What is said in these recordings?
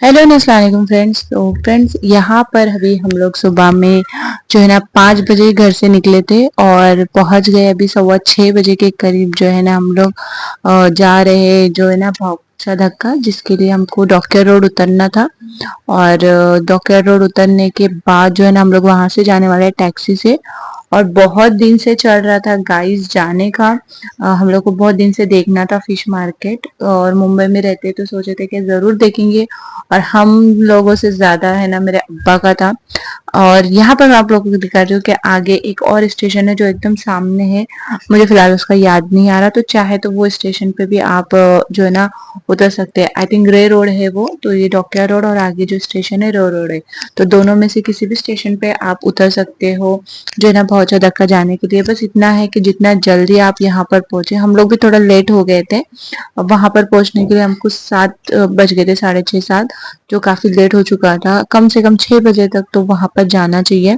Hello अस्सलाम वालेकुम friends. तो फ्रेंड्स यहाँ पर अभी हम लोग सुबह में जो है ना 5 बजे घर से निकले थे और पहुंच गए अभी 6:15 बजे के करीब। जो है ना हम लोग जा रहे जो है ना भावचा धक्का, जिसके लिए हमको डॉक्टर रोड उतरना था। और डॉक्टर रोड उतरने के बाद जो है ना हम लोग वहां से जाने वाले हैं टैक्सी से। और बहुत दिन से चल रहा था गाइस जाने का। हम लोग को बहुत दिन से देखना था फिश मार्केट, और मुंबई में रहते तो सोचे थे कि जरूर देखेंगे। और हम लोगों से ज्यादा है ना मेरे अब्बा का था। और यहाँ पर मैं आप लोगों को दिखा रही हूँ कि आगे एक और स्टेशन है जो एकदम सामने है। मुझे फिलहाल उसका याद नहीं आ रहा, तो चाहे तो वो स्टेशन पे भी आप जो है ना उतर सकते हैं। आई थिंक रे रोड है वो, तो ये डॉक्टर रोड और आगे जो स्टेशन है रो रोड है। तो दोनों में से किसी भी स्टेशन पे आप उतर सकते हो जो है ना बहुत धक्का जाने के लिए। बस इतना है कि जितना जल्दी आप यहाँ पर पहुंचे, हम लोग भी थोड़ा लेट हो गए थे। वहां पर पहुंचने के लिए हमको 7 बज गए थे, 6:30 7, जो काफी लेट हो चुका था। कम से कम 6 बजे तक तो वहां पर जाना चाहिए।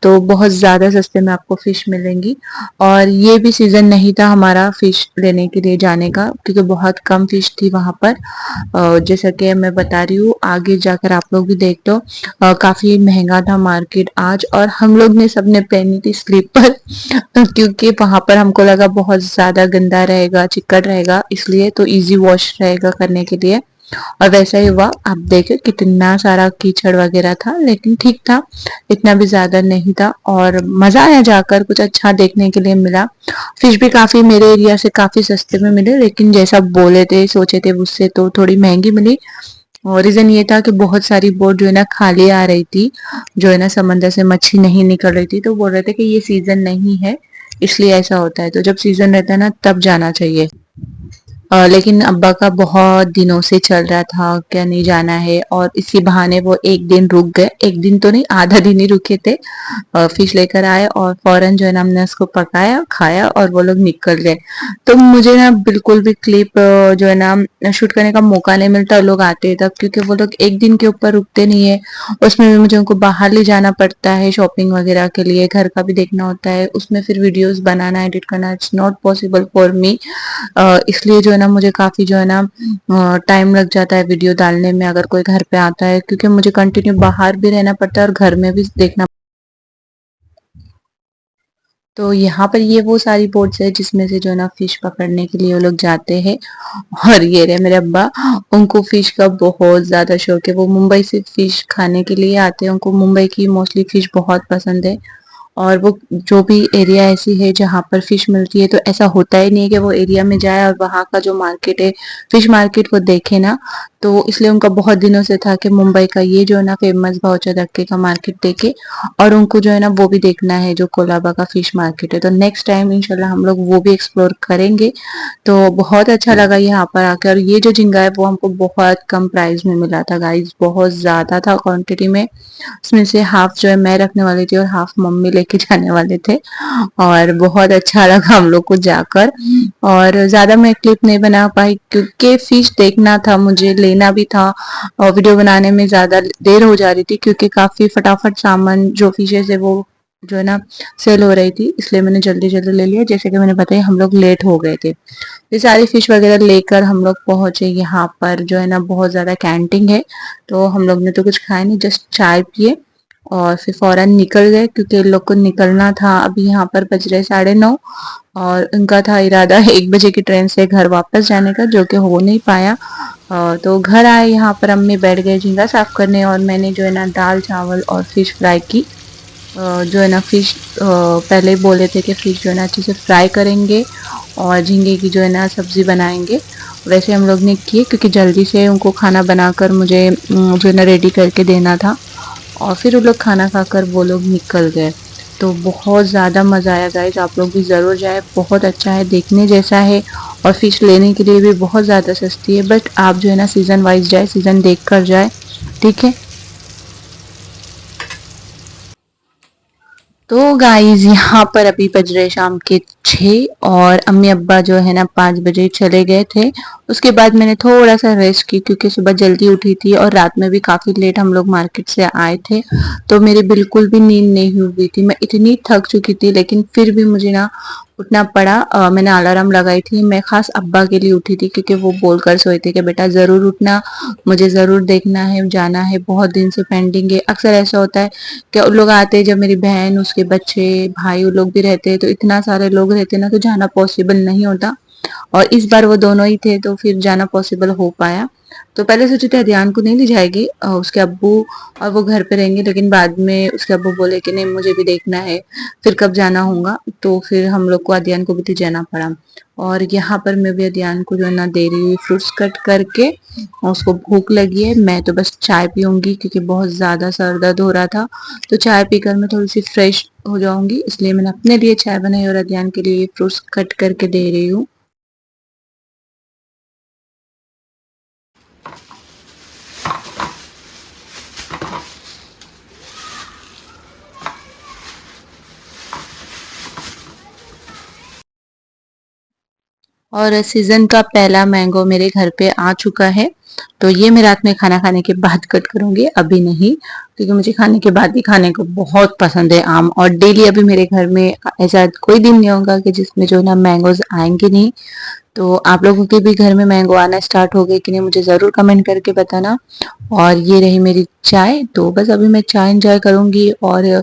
तो बहुत ज्यादा सस्ते में आपको फिश मिलेंगी। और ये भी सीजन नहीं था हमारा फिश लेने के लिए जाने का, क्योंकि बहुत कम फिश थी वहां पर। जैसा कि मैं बता रही हूँ, आगे जाकर आप लोग भी देख लो। काफी महंगा था मार्केट आज, और हम लोग ने सबने पहनी थी स्लीपर क्योंकि वहां पर हमको लगा बहुत ज्यादा गंदा रहेगा, चिकट रहेगा, इसलिए तो इजी वॉश रहेगा करने के लिए। और वैसा ही हुआ, आप देखे कितना सारा कीचड़ वगैरह था, लेकिन ठीक था, इतना भी ज्यादा नहीं था। और मजा आया जाकर, कुछ अच्छा देखने के लिए मिला। फिश भी काफी मेरे एरिया से काफी सस्ते में मिले, लेकिन जैसा बोले थे सोचे थे उससे तो थोड़ी महंगी मिली। और रीजन ये था कि बहुत सारी बोट जो है ना खाली आ रही थी, जो है ना समंदर से मच्छी नहीं निकल रही थी। तो बोल रहे थे कि ये सीजन नहीं है, इसलिए ऐसा होता है। तो जब सीजन रहता है ना तब जाना चाहिए। लेकिन अब्बा का बहुत दिनों से चल रहा था क्या नहीं जाना है, और इसी बहाने वो एक दिन रुक गए। एक दिन तो नहीं, आधा दिन ही रुके थे। फिश लेकर आए और फौरन जो है ना हमने उसको पकाया, खाया, और वो लोग निकल गए। तो मुझे ना बिल्कुल भी क्लिप जो है ना शूट करने का मौका नहीं मिलता। लोग आते हैं तब, क्योंकि वो लोग एक दिन के ऊपर रुकते नहीं है। उसमें भी मुझे उनको बाहर ले जाना पड़ता है शॉपिंग वगैरह के लिए, घर का भी देखना होता है, उसमें फिर वीडियोस बनाना, एडिट करना, it's not possible for me. इसलिए जो है ना मुझे काफी जो है ना टाइम लग जाता है वीडियो डालने में, अगर कोई घर पे आता है, क्योंकि मुझे कंटिन्यू बाहर भी रहना पड़ता है और घर में भी देखना। तो यहाँ पर ये वो सारी बोट्स है जिसमें से जो है ना फिश पकड़ने के लिए वो लोग जाते हैं। और ये रहे मेरे अब्बा, उनको फिश का बहुत ज्यादा शौक है। वो मुंबई से फिश खाने के लिए आते हैं, उनको मुंबई की मोस्टली फिश बहुत पसंद है। और वो जो भी एरिया ऐसी है जहाँ पर फिश मिलती है, तो ऐसा होता ही नहीं है कि वो एरिया में जाए और वहाँ का जो मार्केट है, फिश मार्केट, वो देखे ना। तो इसलिए उनका बहुत दिनों से था कि मुंबई का ये जो है ना फेमस भाऊचा धक्के का मार्केट देखे। और उनको जो है ना वो भी देखना है जो कोलाबा का फिश मार्केट है। तो नेक्स्ट टाइम इंशाल्लाह हम लोग वो भी एक्सप्लोर करेंगे। तो बहुत अच्छा लगा यहाँ पर आकर। और ये जो झींगा है वो हमको बहुत कम प्राइस में मिला था गाइस, बहुत ज्यादा था क्वांटिटी में। उसमें से हाफ जो है मैं रखने वाली थी और हाफ मम्मी लेके जाने वाले थे। और बहुत अच्छा लगा हम लोग को जाकर। और ज्यादा मैं क्लिप नहीं बना पाई क्योंकि फिश देखना था, मुझे लेना भी था। और वीडियो बनाने में ज्यादा देर हो जा रही थी, क्योंकि काफी फटाफट सामान जो फिशेज है वो जो है ना सेल हो रही थी, इसलिए मैंने जल्दी जल्दी ले लिया। जैसे कि मैंने बताया, हम लोग लेट हो गए थे। ये सारी फिश वगैरह लेकर हम लोग पहुंचे यहाँ पर। जो है ना बहुत ज्यादा कैंटिंग है, तो हम लोग ने तो कुछ खाया नहीं, जस्ट चाय पिए और फिर फौरन निकल गए, क्योंकि इन लोग को निकलना था। अभी यहाँ पर बज रहे 9:30, और उनका था इरादा 1 बजे की ट्रेन से घर वापस जाने का, जो कि हो नहीं पाया। तो घर आए, यहाँ पर अम्मी बैठ गए झींगा साफ करने, और मैंने जो है ना दाल चावल और फिश फ्राई की। जो है ना फिश पहले ही बोले थे कि फिश जो है ना अच्छे से फ्राई करेंगे और झींगे की जो है ना सब्जी बनाएंगे। वैसे हम लोग ने किए, क्योंकि जल्दी से उनको खाना बनाकर मुझे जो है ना रेडी करके देना था। और फिर वो लोग खाना खाकर वो लोग निकल गए। तो बहुत ज़्यादा मज़ा आया गाइस, आप लोग भी ज़रूर जाए, बहुत अच्छा है, देखने जैसा है। और फिश लेने के लिए भी बहुत ज़्यादा सस्ती है। बट आप जो है ना सीज़न वाइज जाए, सीज़न देख कर जाए, ठीक है। तो गाइस यहाँ पर अभी बज रहे शाम के 6, और अम्मी अब्बा जो है ना 5 बजे चले गए थे। उसके बाद मैंने थोड़ा सा रेस्ट की, क्योंकि सुबह जल्दी उठी थी और रात में भी काफी लेट हम लोग मार्केट से आए थे। तो मेरी बिल्कुल भी नींद नहीं हुई थी, मैं इतनी थक चुकी थी, लेकिन फिर भी मुझे ना उठना पड़ा। मैंने अलार्म लगाई थी, मैं खास अब्बा के लिए उठी थी क्योंकि वो बोलकर सोए थे कि बेटा ज़रूर उठना, मुझे ज़रूर देखना है, जाना है, बहुत दिन से पेंडिंग है। अक्सर ऐसा होता है कि उन लोग आते हैं जब मेरी बहन, उसके बच्चे, भाई वो लोग भी रहते हैं, तो इतना सारे लोग रहते हैं ना तो जाना पॉसिबल नहीं होता। और इस बार वो दोनों ही थे तो फिर जाना पॉसिबल हो पाया। तो पहले सोचे थे अरियान को नहीं ले जाएगी, उसके अब्बू और वो घर पे रहेंगे, लेकिन बाद में उसके अब्बू बोले कि नहीं मुझे भी देखना है, फिर कब जाना होगा। तो फिर हम लोग को अदियान को भी तो जाना पड़ा। और यहाँ पर मैं भी अदियान को जो है ना दे रही हूँ फ्रूट्स कट करके। और उसको भूख लगी है, मैं तो बस चाय पीऊंगी क्योंकि बहुत ज्यादा सर दर्द हो रहा था। तो चाय पीकर मैं थोड़ी सी फ्रेश हो जाऊंगी, इसलिए मैंने अपने लिए चाय बनाई और अदियान के लिए फ्रूट्स कट करके दे रही हूँ। और सीजन का पहला मैंगो मेरे घर पे आ चुका है। तो ये मैं रात में खाना खाने के बाद कट करूंगी, अभी नहीं, क्योंकि मुझे खाने के बाद ही खाने को बहुत पसंद है आम। और डेली अभी मेरे घर में ऐसा कोई दिन नहीं होगा कि जिसमें जो ना मैंगोज आएंगे नहीं। तो आप लोगों के भी घर में मैंगो आना स्टार्ट हो गए कि नहीं, मुझे ज़रूर कमेंट करके बताना। और ये रही मेरी चाय, तो बस अभी मैं चाय एंजॉय करूंगी। और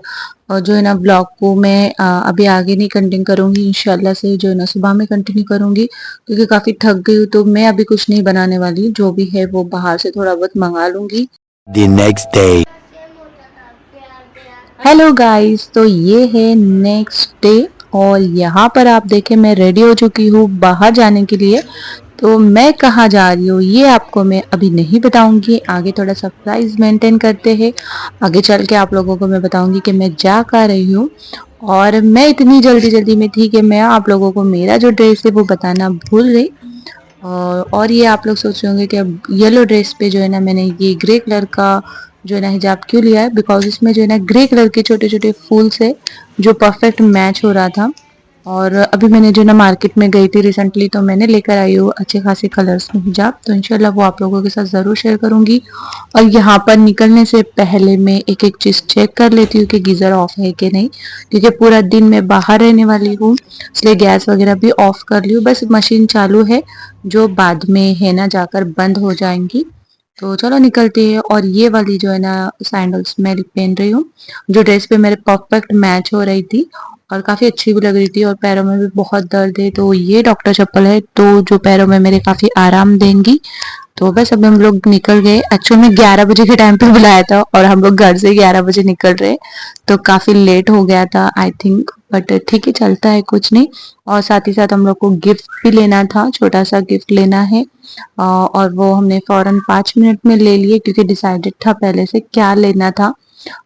जो है ना ब्लॉग को मैं अभी आगे नहीं कंटिन्यू करूंगी, इंशाल्लाह से जो है ना सुबह में कंटिन्यू करूंगी, क्योंकि काफ़ी थक गई हूँ। तो मैं अभी कुछ नहीं बनाने वाली, जो भी है वो बाहर से थोड़ा बहुत मंगा लूंगी। The next day. Hello guys, तो ये है नेक्स्ट डे। और यहाँ पर आप देखें मैं रेडी हो चुकी हूँ बाहर जाने के लिए। तो मैं कहाँ जा रही हूँ ये आपको मैं अभी नहीं बताऊंगी, आगे थोड़ा सरप्राइज मेंटेन करते हैं। आगे चल के आप लोगों को मैं बताऊंगी कि मैं जा कर रही हूँ। और मैं इतनी जल्दी जल्दी में थी कि मैं आप लोगों को मेरा जो ड्रेस है वो बताना भूल गई। और ये आप लोग सोच रहे होंगे कि अब येलो ड्रेस पे जो है ना मैंने ये ग्रे कलर का जो है ना हिजाब क्यों लिया है, बिकॉज इसमें जो है ना ग्रे कलर के छोटे छोटे फूल से जो परफेक्ट मैच हो रहा था। और अभी मैंने जो ना मार्केट में गई थी रिसेंटली, तो मैंने लेकर आई हूँ अच्छे खासे कलर्स में हिजाब, तो इंशाल्लाह वो आप लोगों के साथ ज़रूर शेयर करूंगी। और यहाँ पर निकलने से पहले मैं एक एक चीज़ चेक कर लेती हूँ कि गीज़र ऑफ है कि नहीं, क्योंकि पूरा दिन मैं बाहर रहने वाली हूँ, इसलिए गैस वगैरह भी ऑफ कर ली हूँ, बस मशीन चालू है जो बाद में है ना जाकर बंद हो जाएंगी। तो चलो निकलते हैं। और ये वाली जो है ना सैंडल्स मैं पहन रही हूँ, जो ड्रेस पे मेरे परफेक्ट मैच हो रही थी और काफी अच्छी भी लग रही थी, और पैरों में भी बहुत दर्द है, तो ये डॉक्टर चप्पल है तो जो पैरों में मेरे काफी आराम देंगी। तो बस अभी हम लोग निकल गए, एक्चुअल में 11 बजे के टाइम पे बुलाया था और हम लोग घर से 11 बजे निकल रहे, तो काफी लेट हो गया था आई थिंक, बट ठीक है चलता है, कुछ नहीं। और साथ ही साथ हम लोग को गिफ्ट भी लेना था, छोटा सा गिफ्ट लेना है। और वो हमने फौरन 5 मिनट में ले लिए क्योंकि डिसाइडेड था पहले से क्या लेना था।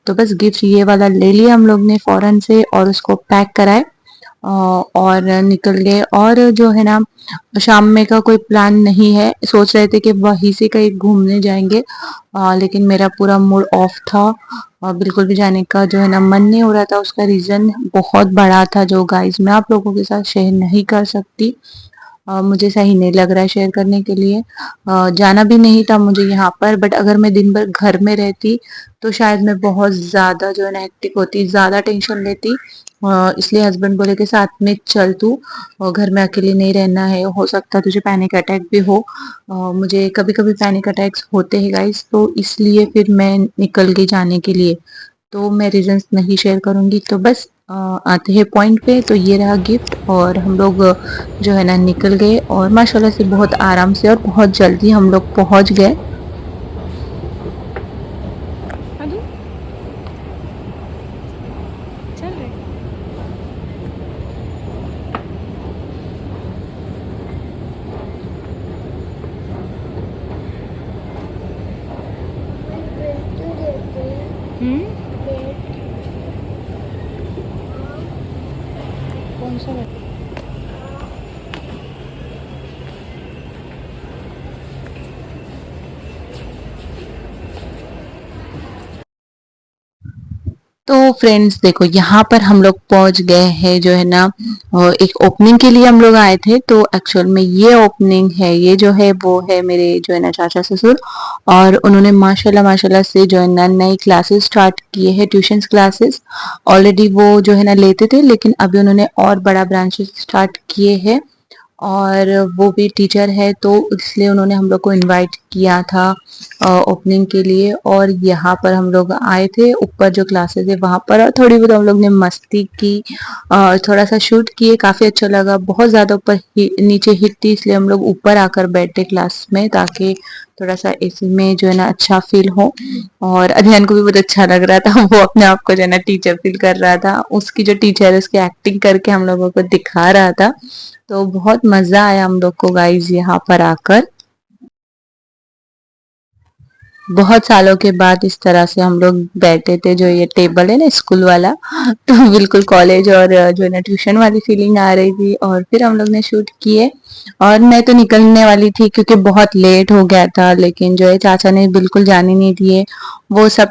तो बस गिफ्ट ये वाला ले लिया हम लोग ने फौरन से और उसको पैक कराए और निकल गए। और जो है ना शाम में का कोई प्लान नहीं है, सोच रहे थे कि वहीं से कहीं घूमने जाएंगे, लेकिन मेरा पूरा मूड ऑफ था और बिल्कुल भी जाने का जो है ना मन नहीं हो रहा था। उसका रीजन बहुत बड़ा था जो गाइस मैं आप लोगों के साथ शेयर नहीं कर सकती, मुझे सही नहीं लग रहा है शेयर करने के लिए। जाना भी नहीं था मुझे यहाँ पर, बट अगर मैं दिन भर घर में रहती तो शायद मैं बहुत ज़्यादा जो है ना हेक्टिक होती, ज़्यादा टेंशन लेती। इसलिए हस्बैंड बोले कि साथ में चल तू, और घर में अकेले नहीं रहना है, हो सकता है तुझे पैनिक अटैक भी हो। मुझे कभी कभी पैनिक अटैक्स होते हैं गाइस, तो इसलिए फिर मैं निकल गई जाने के लिए। तो मैं रीजंस नहीं शेयर करूंगी, तो बस आते हैं पॉइंट पे। तो ये रहा गिफ्ट और हम लोग जो है ना निकल गए, और माशाल्लाह से बहुत आराम से और बहुत जल्दी हम लोग पहुंच गए। अदू, चल रहे। कौन सा तो फ्रेंड्स देखो यहाँ पर हम लोग पहुंच गए हैं जो है ना, एक ओपनिंग के लिए हम लोग आए थे। तो एक्चुअल में ये ओपनिंग है, ये जो है वो है मेरे जो है ना चाचा ससुर। और उन्होंने माशाल्लाह माशाल्लाह से जो है ना नई क्लासेस स्टार्ट किए हैं, ट्यूशंस क्लासेस। ऑलरेडी वो जो है ना लेते थे, लेकिन अभी उन्होंने और बड़ा ब्रांचेस स्टार्ट किए हैं। और वो भी टीचर है, तो इसलिए उन्होंने हम लोग को इनवाइट किया था ओपनिंग के लिए। और यहाँ पर हम लोग आए थे, ऊपर जो क्लासेस है वहां पर, और थोड़ी बहुत हम लोग ने मस्ती की, थोड़ा सा शूट किए, काफी अच्छा लगा। बहुत ज्यादा ऊपर नीचे हिट थी, इसलिए हम लोग ऊपर आकर बैठे क्लास में, ताकि थोड़ा सा एसी में जो है ना अच्छा फील हो। और अध्ययन को भी बहुत अच्छा लग रहा था, वो अपने आप को जो है ना टीचर फील कर रहा था, उसकी जो टीचर है उसकी एक्टिंग करके हम लोगों को दिखा रहा था। तो बहुत मजा आया हम लोग को गाइज यहाँ पर आकर। बहुत सालों के बाद इस तरह से हम लोग बैठे थे, जो ये टेबल है ना स्कूल वाला, तो बिल्कुल कॉलेज और जो है ना ट्यूशन वाली फीलिंग आ रही थी। और फिर हम लोग ने शूट किए, और मैं तो निकलने वाली थी क्योंकि बहुत लेट हो गया था, लेकिन जो है चाचा ने बिल्कुल जाने नहीं दिए। वो सब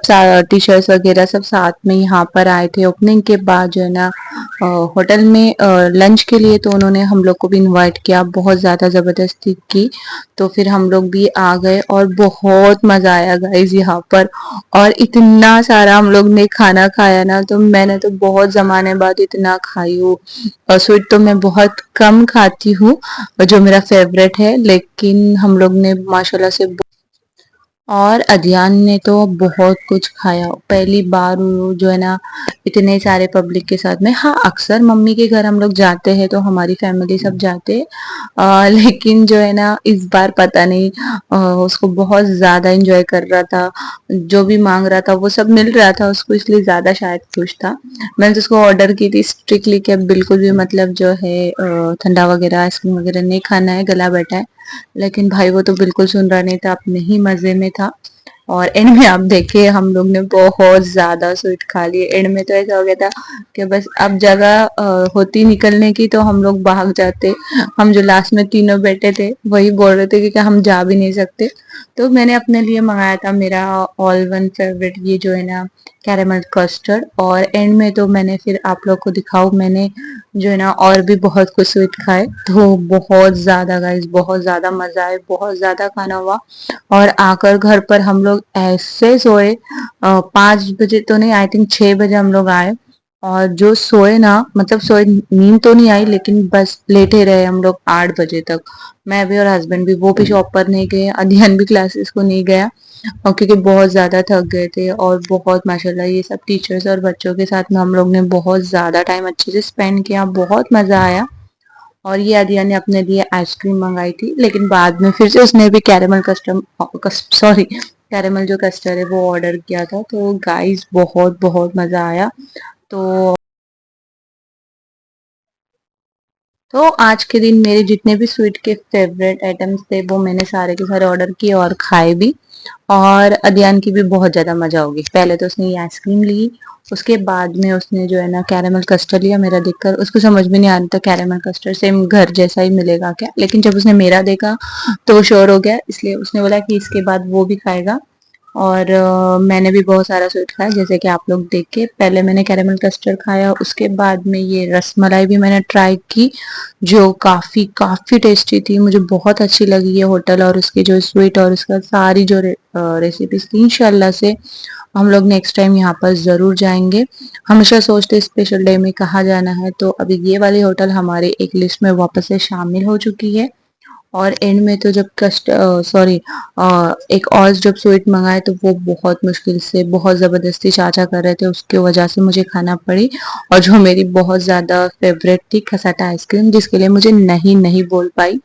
टीचर्स वगैरह सब साथ में यहाँ पर आए थे ओपनिंग के बाद जो है ना होटल में लंच के लिए। तो उन्होंने हम लोग को भी इनवाइट किया, बहुत ज्यादा जबरदस्ती की। तो फिर हम लोग भी आ गए, और बहुत मजा आया गाइस यहाँ पर। और इतना सारा हम लोग ने खाना खाया ना, तो मैंने तो बहुत जमाने बाद इतना खाई हूँ। और स्वीट तो मैं बहुत कम खाती हूँ, जो मेरा फेवरेट है, लेकिन हम लोग ने माशाल्लाह से। और अदियान ने तो बहुत कुछ खाया, पहली बार वो जो है ना इतने सारे पब्लिक के साथ में। हाँ, अक्सर मम्मी के घर हम लोग जाते हैं तो हमारी फैमिली सब जाते हैं, लेकिन जो है ना इस बार पता नहीं, उसको बहुत ज्यादा एंजॉय कर रहा था, जो भी मांग रहा था वो सब मिल रहा था उसको, इसलिए ज्यादा शायद खुश था। मैंने तो उसको ऑर्डर की थी स्ट्रिक्टली कि अब बिल्कुल भी मतलब जो है ठंडा वगैरह आइसक्रीम वगैरह नहीं खाना है, गला बैठा है। लेकिन भाई वो तो बिल्कुल सुन रहा नहीं था, अपने ही मजे में था। और एंड में आप देखिए हम लोग ने बहुत ज्यादा स्वीट खा लिए। एंड में तो ऐसा हो गया था कि बस अब जगह होती निकलने की तो हम लोग भाग जाते। हम जो लास्ट में तीनों बैठे थे वही बोल रहे थे कि हम जा भी नहीं सकते। तो मैंने अपने लिए मंगाया था मेरा ऑल वन फेवरेट, ये जो है ना कैरेमल कस्टर्ड। और एंड में तो मैंने फिर आप लोग को दिखाऊं, मैंने जो है ना और भी बहुत कुछ स्वीट खाए। तो बहुत ज्यादा गाइस, बहुत ज्यादा मजा आए, बहुत ज्यादा खाना हुआ। और आकर घर पर हम लोग ऐसे सोए, 5 बजे तो नहीं, आई थिंक 6 बजे हम लोग आए। और जो सोए ना, मतलब सोए, नींद तो नहीं आई, लेकिन बस लेटे रहे हम लोग 8 बजे तक। मैं भी और हस्बैंड भी, वो भी शॉप पर नहीं गए, अध्ययन भी क्लासेस को नहीं गया, और क्योंकि बहुत ज्यादा थक गए थे। और बहुत माशाल्लाह ये सब टीचर्स और बच्चों के साथ में हम लोग ने बहुत ज्यादा टाइम अच्छे से स्पेंड किया, बहुत मजा आया। और ये आदिया ने अपने लिए आइसक्रीम मंगाई थी, लेकिन बाद में फिर से उसने भी कैरेमल सॉरी, कैरेमल जो कस्टर्ड है वो ऑर्डर किया था। तो गाइस बहुत बहुत मजा आया। तो आज के दिन मेरे जितने भी स्वीट के फेवरेट आइटम्स थे वो मैंने सारे के सारे ऑर्डर किए और खाए भी। और अदियान की भी बहुत ज्यादा मजा होगी। पहले तो उसने ये आइसक्रीम ली, उसके बाद में उसने जो है ना कैरेमल कस्टर्ड लिया। मेरा देखकर उसको समझ में नहीं आ रहा था कैरेमल कस्टर्ड सेम घर जैसा ही मिलेगा क्या, लेकिन जब उसने मेरा देखा तो वो श्योर हो गया, इसलिए उसने बोला कि इसके बाद वो भी खाएगा। और मैंने भी बहुत सारा स्वीट खाया, जैसे कि आप लोग देख के, पहले मैंने कैरेमल कस्टर्ड खाया, उसके बाद में ये रसमलाई भी मैंने ट्राई की, जो काफी काफी टेस्टी थी, मुझे बहुत अच्छी लगी ये होटल और उसके जो स्वीट और उसका सारी जो रेसिपीज थी। इंशाल्लाह से हम लोग नेक्स्ट टाइम यहाँ पर जरूर जाएंगे। हमेशा सोचते स्पेशल डे में कहाँ जाना है, तो अभी ये वाली होटल हमारे एक लिस्ट में वापस से शामिल हो चुकी है। और एंड में तो जब कस्ट सॉरी एक और जब स्वीट मंगाए तो वो बहुत मुश्किल से, बहुत जबरदस्ती चाचा कर रहे थे, उसकी वजह से मुझे खाना पड़ी। और जो मेरी बहुत ज्यादा फेवरेट थी खसाटा आइसक्रीम, जिसके लिए मुझे नहीं नहीं बोल पाई।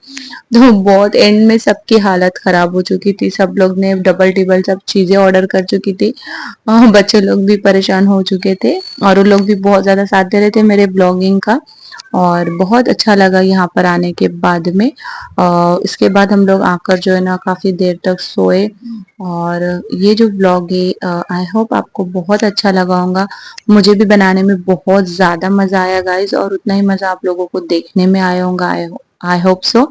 तो बहुत एंड में सबकी हालत खराब हो चुकी थी, सब लोग ने डबल टिबल सब चीजें ऑर्डर कर चुकी थी। बच्चे लोग भी परेशान हो चुके थे, और वो लोग भी बहुत ज्यादा साथ दे रहे थे मेरे ब्लॉगिंग का। और बहुत अच्छा लगा यहाँ पर आने के बाद में। इसके बाद हम लोग आकर जो है ना काफी देर तक सोए। और ये जो ब्लॉग है, आई होप आपको बहुत अच्छा लगा होगा। मुझे भी बनाने में बहुत ज्यादा मजा आया गाइस, और उतना ही मजा आप लोगों को देखने में आया होगा, आई होप सो।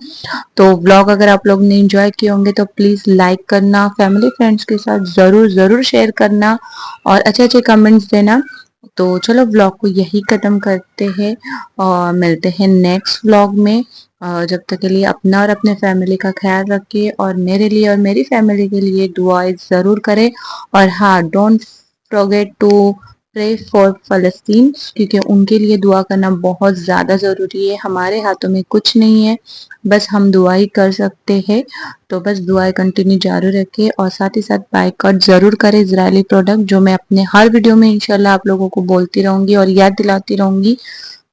तो व्लॉग अगर आप लोग ने एंजॉय किए होंगे तो प्लीज लाइक करना, फैमिली फ्रेंड्स के साथ जरूर जरूर शेयर करना, और अच्छे अच्छे कमेंट्स देना। तो चलो व्लॉग को यही खत्म करते हैं और मिलते हैं नेक्स्ट व्लॉग में। जब तक के लिए अपना और अपने फैमिली का ख्याल रखिए और मेरे लिए और मेरी फैमिली के लिए दुआएं जरूर करें। और हाँ, don't forget to pray for फलस्तीन, क्योंकि उनके लिए दुआ करना बहुत ज्यादा जरूरी है। हमारे हाथों में कुछ नहीं है, बस हम दुआ ही कर सकते हैं। तो बस दुआएं कंटिन्यू जारी रखें और साथ ही साथ बायकॉट जरूर करें इजरायली प्रोडक्ट, जो मैं अपने हर वीडियो में इंशाल्लाह आप लोगों को बोलती रहूंगी और याद दिलाती रहूंगी,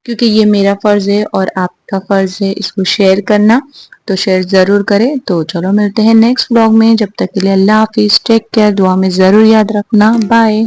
क्योंकि ये मेरा फर्ज है और आपका फर्ज है इसको शेयर करना। तो शेयर जरूर करें। तो चलो मिलते हैं नेक्स्ट ब्लॉग में, जब तक के लिए अल्लाह हाफिज, टेक केयर, दुआ में जरूर याद रखना, बाय।